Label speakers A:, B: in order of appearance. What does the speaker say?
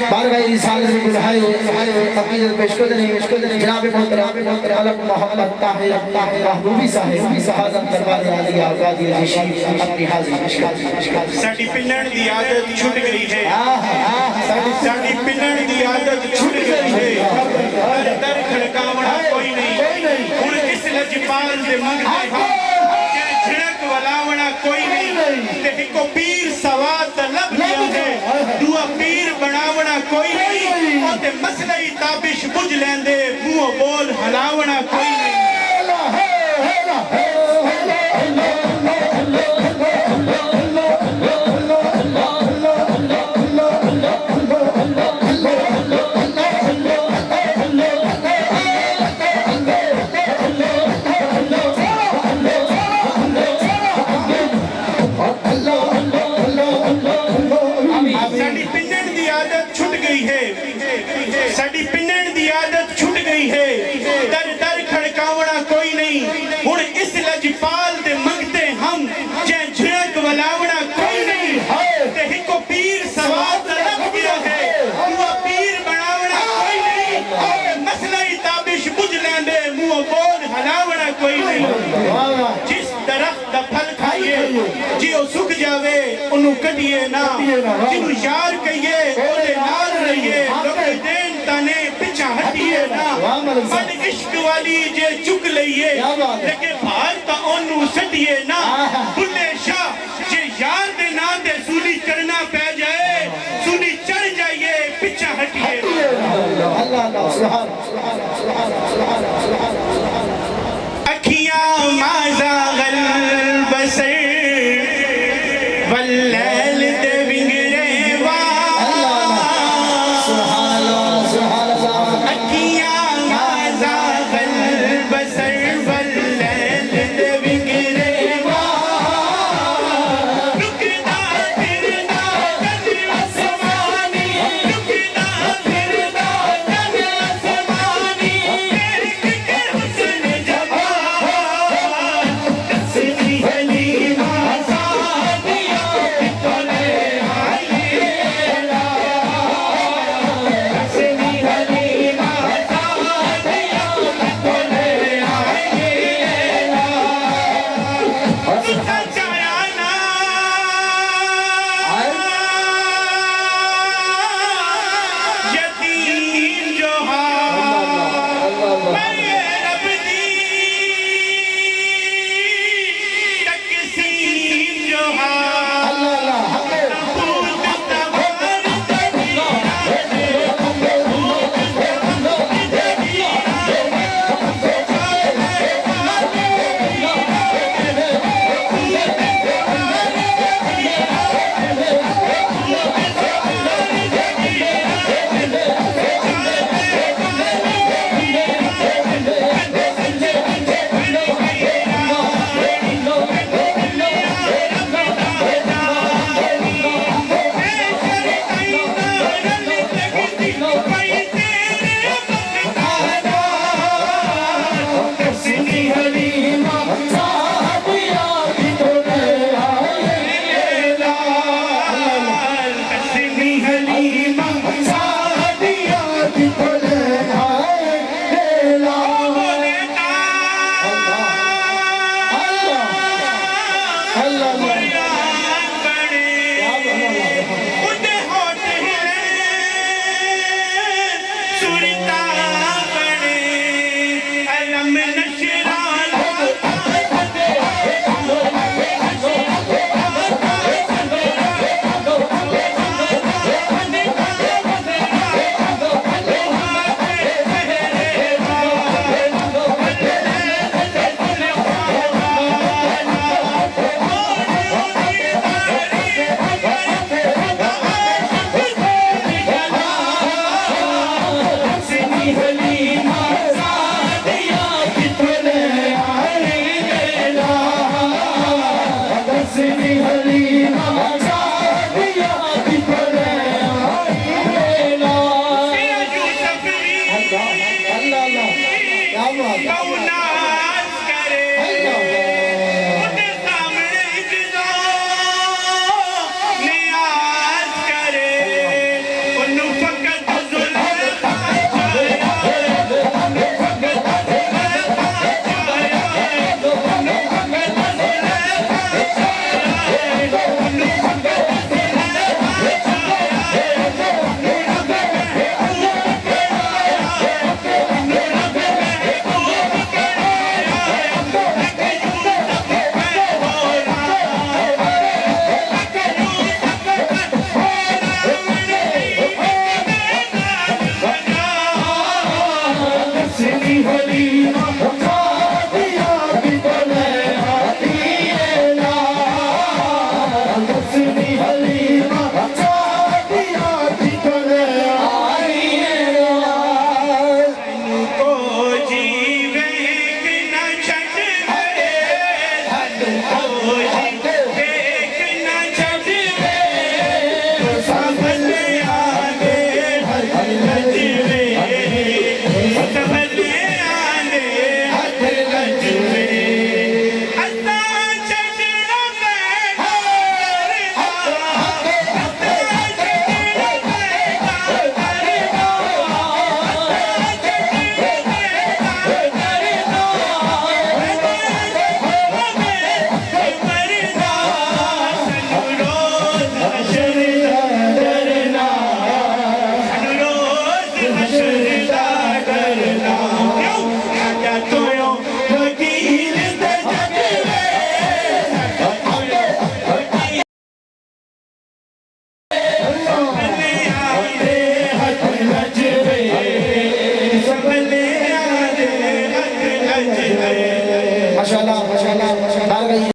A: बारगाह रिसालत में बुलाए अकीदत पेश कर देने जनाब मोहतरम अलग मोहम्मद ताहिर महबूबी साहब आज़म दरबार आलिया आबादी रशीद अपनी हाजिरी पेश कर।
B: साडी पिलण दी आदत छूट गई है, साडी पिलण दी आदत छूट गई है। दर खड़कावना कोई नहीं, हुण इस लजपाल दे मंगते हम झिड़क वलावना कोई नहीं। ते हिको पीर सवाद लब लिया है, दुआ पीर बनावना कोई नहीं। ओते मसले ताबिश बुझ लेंदे, मुंह बोल हलावना कोई नहीं। साडी पिन्नण दी आदत छुट गई है, दर दर खड़कावना कोई नहीं। हुण इस लजपाल दे मंगते हम, जे झिड़क वलावना कोई नहीं। ते हिको पीर सवाद लग गया है, दुआ पीर बनावना कोई नहीं। मसला ताबिश बुझ लेंदे, मुंह बोल हलावना कोई नहीं। जिस दरख्त दा फल खाइए जी ओ सुख जावे, ओनू कटिए ना। जिन्नू यार कहिए ओदे नाल रहिए, लोग ताने पिछा हटिए ना। मन इश्क वाली जे चुक लइए, लेके भार ता ओनू सटिए ना। बुल्ले शाह जे यार दे नां ते सूली चढ़ना पै जाए, सूली चढ़ जाइए पिछा हटिए।
A: अल्लाह अल्लाह सुभान